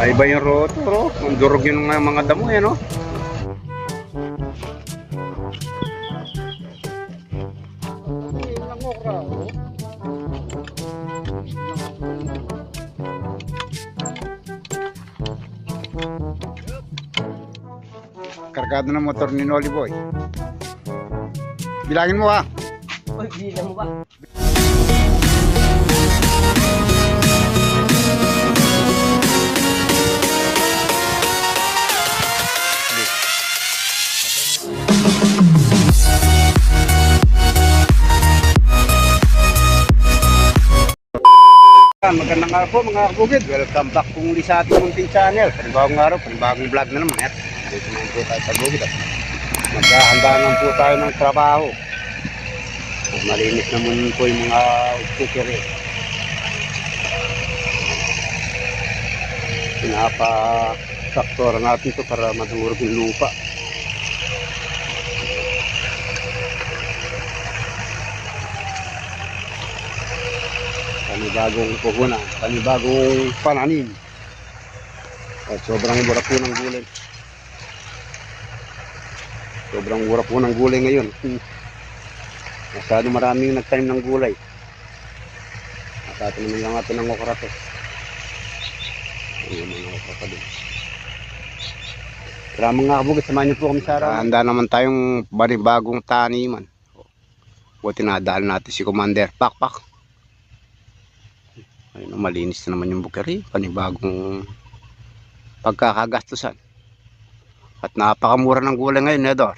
Ay ba yung rotor, oh. Ang durog yung mga damo yan, oh. Kargado ng motor ni Noli Boy. Bilangin mo, ha. Uy, bilang mo ba? Magandang araw po mga kabukid. Welcome back po muli sa ating munting channel. Panibagong araw, panibagong vlog na naman. Dito naman po tayo sa bukid. Maghahanda naman po tayo ng trabaho. Malinis naman po yung mga cookery. Pinapa-traktora natin ito para madurog yung lupa. Panibagong puhunan, panibagong pananim. At sobrang mura po ng gulay. Sobrang mura po ng gulay ngayon. Masyado marami yung nagtanim ng gulay. Natatanim lang natin ng okra to. Ayun mga okra pa din. Pero mga kabukid, samahan niyo po kami sa araw. Handa naman tayong panibagong taniman. Buti nadaan natin si Commander Pakpak. Ayun, malinis na naman yung bukeri, panibagong pagkakagastusan. At napakamura ng gulay ngayon, Edor.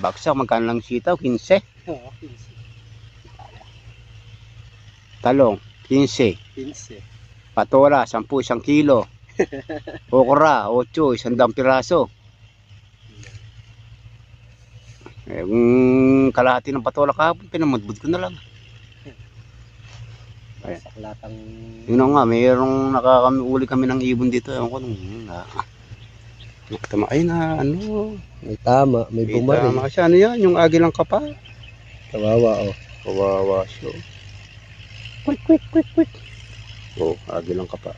Bagsak, magkano lang sitaw? 15? Oo, 15. Talong, 15. 15. Patola, 10, 1 kilo. Okra, 8, 100 piraso. Yung kalahati ng patola kahapon, pinamudbud ko na lang. Saklatang... Yun na nga, mayroong uli kami ng ibon dito. Ewan ko nung nakatama. Ay na, ano. May tama, may bumari. Tama siya. Ano yan? Yung agilang kapa. Kawawa, oh. Kawawa siya. Quick. Oh, agilang kapa.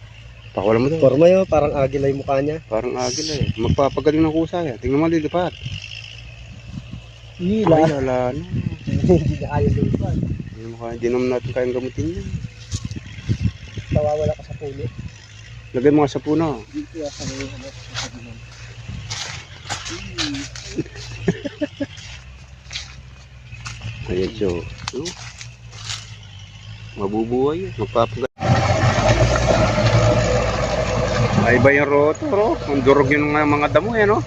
Pakawala mo daw. Forma yun, parang agila yung mukha niya. Parang agila eh. Magpapagaling ng kusa yan. Tingnan mo, lilipat. Hila. Ay, wala na. Hindi na kaya lupan. Hindi naman natin kayang gamutin yan. Kawawala ka sa puno. Lagay mo nga sa puno. Kaya sa mga ano, sa dinan. Ayan siya. Mabubuhay. Magpapagal. Ay ba yung rotor, oh. Ang durog yung mga damo yan, oh.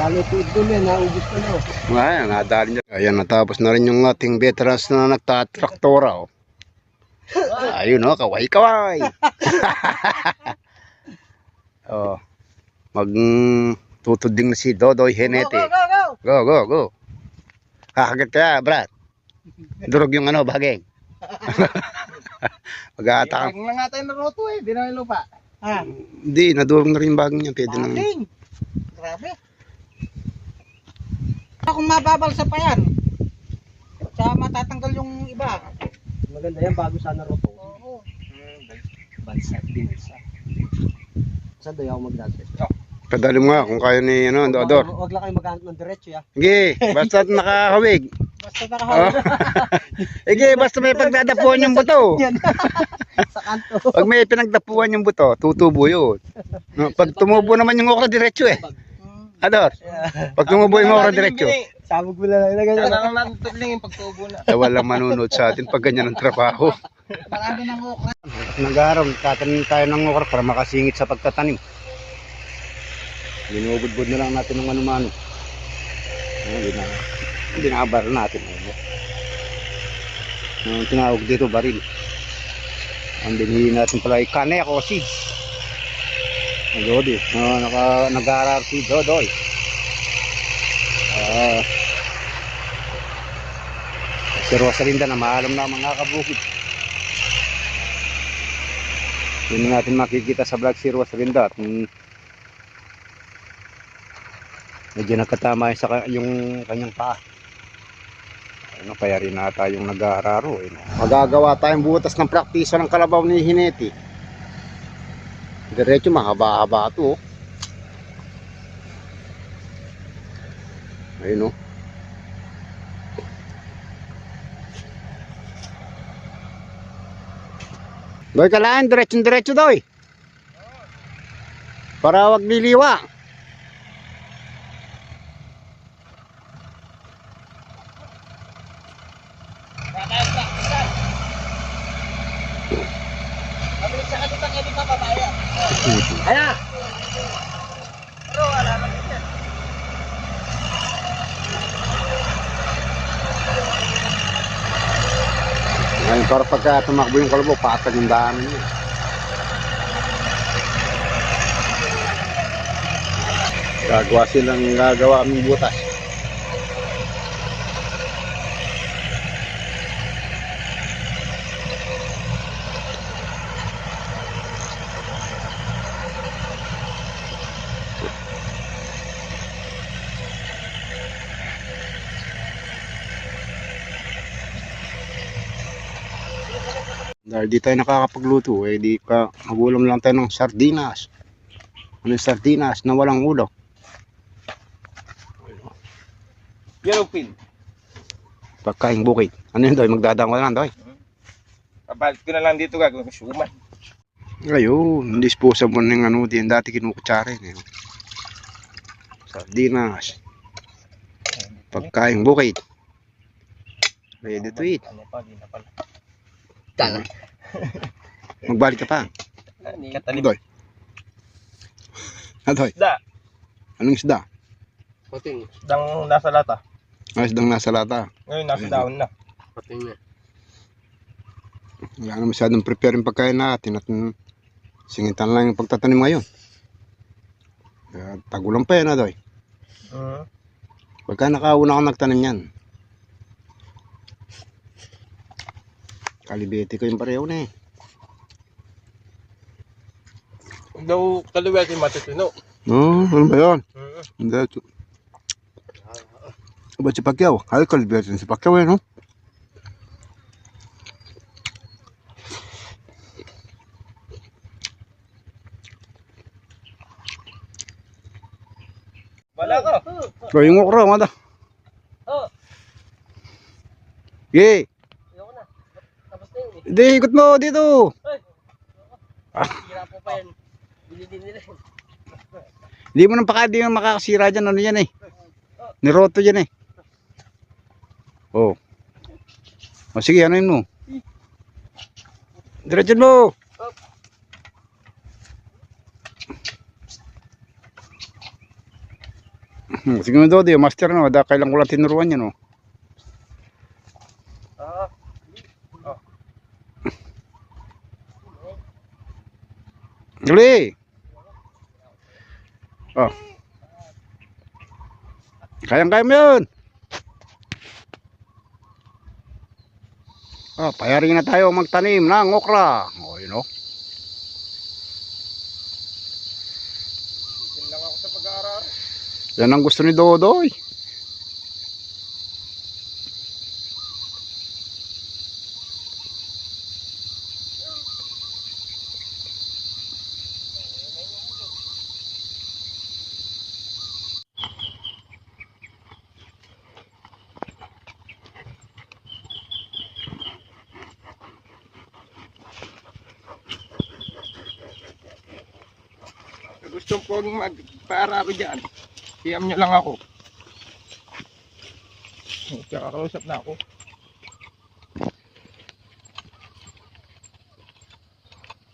Lalo po doon yan, naubos ko na. Ayan, nadali niya. Ayan, natapos na rin yung ating veterans na nagtatraktora, oh. Ayun, oh, kaway-kaway. Oh, magtutuding na si Dodoy Henete. Go. Kakagat ka, Brad. Durog yung ano, bageng. Mag-aatake. Baging lang nga tayo na roto eh, di namin lupa. Ha? Hindi, nadurog na rin yung bageng niya. Pwede nang... Baging? Grabe. Kung mababalsa pa yan, sa matatanggal yung iba. Maganda yan bago sana roto. Oo. Balsa din sa. Saan daw ako magdadres? Padali mo nga kung kaya ni ano, Dodor. Huwag lang kayo maghanap ng diretso ya. Sige, basta nakahawig. Basta nakahawig. Sige, basta may pagdadapuan yung buto. Sa kanto. Pag may pinagdapuan yung buto, tutubo yun. No, pag tumubo naman yung okra diretso eh. Ador, pag tumubo yung okra diretso. Sabog mo lang na ganyan. Ano lang natutulong yung pagtubo na. Walang manunod sa atin pag ganyan ang trabaho. Marami ng okra. Nag-aaral, tatanim tayo ng okra para makasingit sa pagtatanim. Binubudbud na lang natin ng ano-mano. Binabar natin. Ang tinawag dito, baril. Ang binili natin pala ay kaneko seeds. Ang Dodi. Nag-aaral si Dodoy. Si Rosalinda na maalam na mga kabukid. Yun natin makikita sa vlog si Rosalinda at medyo nagkatama yung kanyang paa. Ano, kaya rin na tayong nag-aararo. Eh, no? Magagawa tayong butas ng praktisa ng kalabaw ni Hineti. Diretso mahaba-haba ito. Ayun o. Doy kalaan, diretso-diretso doy. Para wag liliwa. Mabilis sa kanita kayo di mapapaya. Ayan! Pero wala lang yan. Ngayon para pagka tumakbo yung kalabaw, patag yung daanan niya. Gagawa silang gagawa aming butas. Dahil di tayo nakakapagluto, eh di ka magulam lang tayo ng sardinas. Ano yung sardinas na walang ulo? Yellowfin. Pagkaing bukid. Ano yun doy? Magdadang ka lang doy. Kabalit ko na lang dito gagawin ko suman. Ayun, disposable ng ano din. Dati kinukutsara yun. Eh. Sardinas. Pagkaing bukid. Ready to eat. Ano pa, di na pala. Tala. Magbalik ka pa. Katalim. Doy. Doy. Isda. Anong isda? Pating. Isdang nasa lata. Isdang nasa lata. Ngayon nasa dahon na. Pating na. Wala na masyadong prepare yung pagkain natin at singitan lang yung pagtatanim ngayon. Tagulang pa yan, Doy. Pagka nakauna ako nagtanim yan. Kalibete ko yung pareho na eh. Daw kaliwete matutino. No, ano ba yun? Hindi. Ba't si Pacquiao? Ay, kalibete si Pacquiao eh, no? Wala ko. So, yung okra, mada. Oh. Yay! Ayoko na. Tapos na yun eh. Hindi, ikot mo dito. Hira po pa yan. Bili din nila. Hindi mo nang pakadi yung makakasira dyan. Ano yan eh? Niroto dyan eh. Oh. O sige, ano yun mo? Diretso mo. Sige mo Dodi, master no. Kailan ko lang tinuruan yan oh. Dali. Oh. Kayang-kaya mo yun. Oh, payaring na tayo magtanim ng okra. Oh, you know. Isin lang ako sa pag-aaral. Yan ang gusto ni Dodoy. Gusto pong magpa-araro dyan. PM nyo lang ako. Kakausap na ako.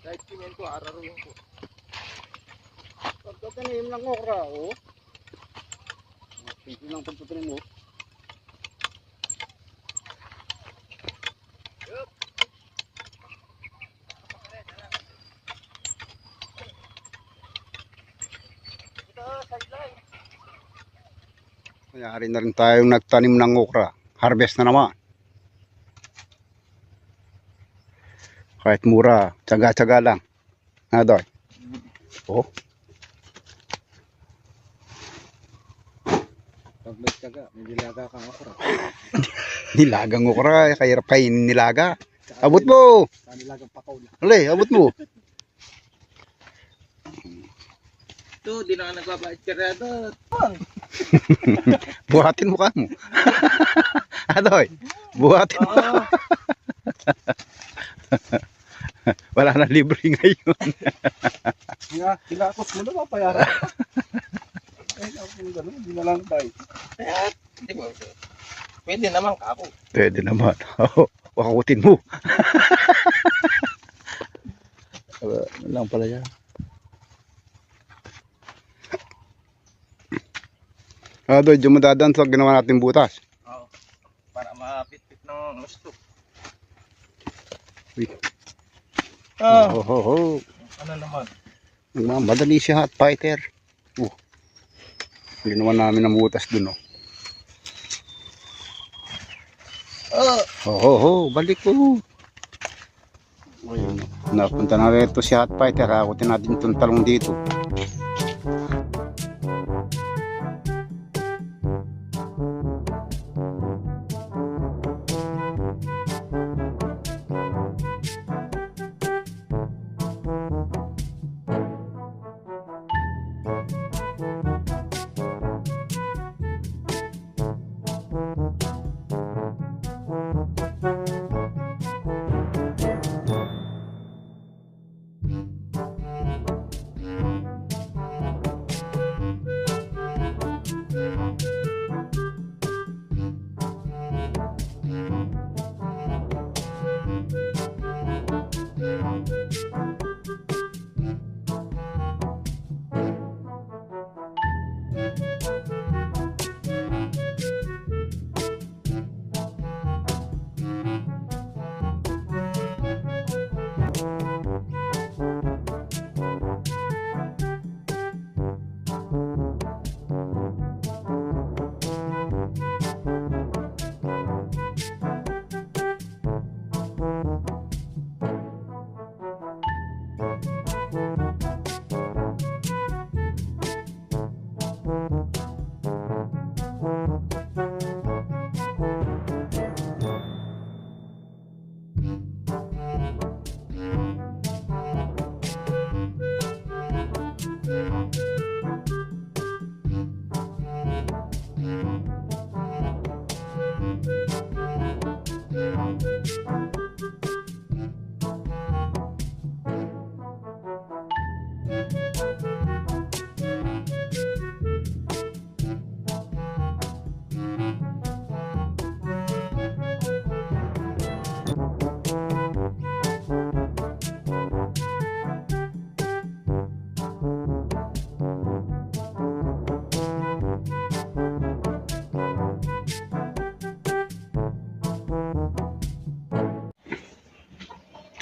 Kahit tingin ko, araruin ko. Pagtatanim ng okra, oh. Pwede lang pagtatanim mo. Mayari na rin tayong nagtanim ng okra. Harvest na naman. Kahit mura, tsaga-tsaga lang. Doy. Oh. Pag may tiyaga, may nilaga kang okra. Nilagang okra, kaya kainin nilaga. Abot mo! Sa nilagang pakaw na. Alay, abot mo. Ito, di na ka nagbabait ka rin doon. Buhatin mo ka mo. Adoy, buhatin mo. Wala na libre ngayon. Kinakos mo na mapayaran. Ay, ako yung gano'n, hindi na lang tayo. Di ba? Pwede naman ako. Pwede naman. Wakakutin mo. Ano lang pala yan. Adoy, diyan mo dadaan sa ginawa natin butas. Oo. Para mapit-pit ng gusto. Uy. Ah. Oh. Ano naman? Madali siya, hot fighter. Ginawa namin ng butas dun, oh. Balik ko. Ayun, napunta na rito si hot fighter. Akutin natin itong talong dito.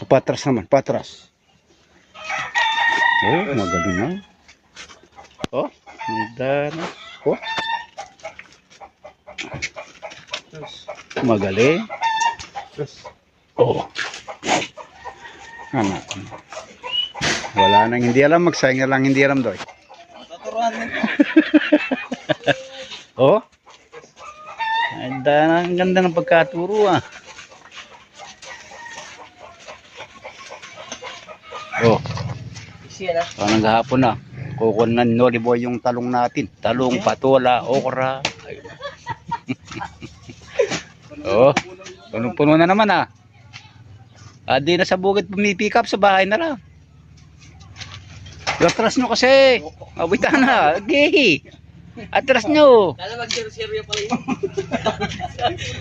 Patras naman, patras. Oh, magaling na. Oh, ganda na. Oh. Magaling. Oh. Ano? Wala nang hindi alam, magsayang na lang hindi alam doy. Matuturuan nito. Oh. Ang ganda ng pagkaturo ah. Oh. Easy na. Parang gahapon na. Kukunan ni Noli Boy yung talong natin. Talong, patola, okra. Ayun. Oh. Punong-puno na naman ah. Di na sa bukid pumipick up, sa bahay na lang. Atras nyo kasi. Mabita na. Okay. Atras nyo. Kala mag-seryo pala yun.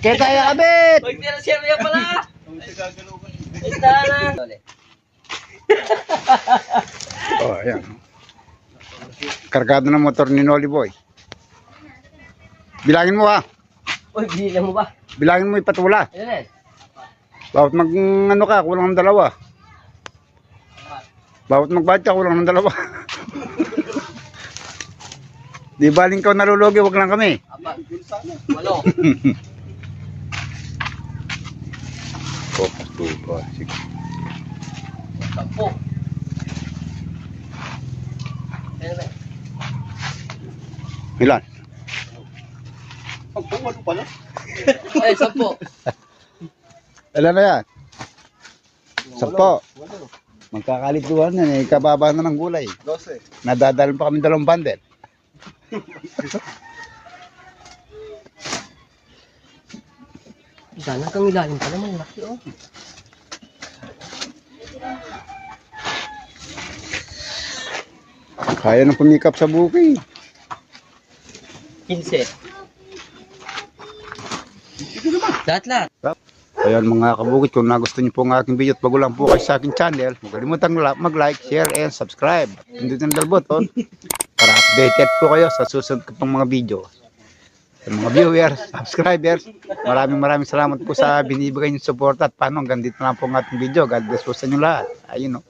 Kaya kaya abit. Mag-seryo pala. Ita na. Oh, ayan. Kargado ng motor ni Noli Boy. Bilangin mo ha. Uy, bilang mo ba? Bilangin mo ipatula. Ano na? Bawat ano ka, kulang ng dalawa. Bawat magbadya, kulang ng dalawa. Di baling ka nalulugi, wag lang kami. Apat. Walo. Oh, tupa. Sige. Sampo. Ano na? Ilan? Pagpumalo pala. Ay, 10. Ilan na yan? 10. Walo. Magkakalituhan yan eh. Kababa na ng gulay. 12. Nadadalan pa kami 2 bundle. Sana kang ilalim pala, malaki oh. Kaya nang pumikap sa bukid. 15. Lahat. Ayan mga kabukid, kung nagustuhan niyo po ang aking video at bago lang po kayo sa aking channel, huwag kalimutang mag-like, share, and subscribe. Pindutin ang bell button para updated po kayo sa susunod ko pang mga video. Sa mga viewers, subscribers, maraming salamat po sa binibigay niyong support at paano hanggang dito na po ang ating video. God bless po sa inyo lahat. Ayun o.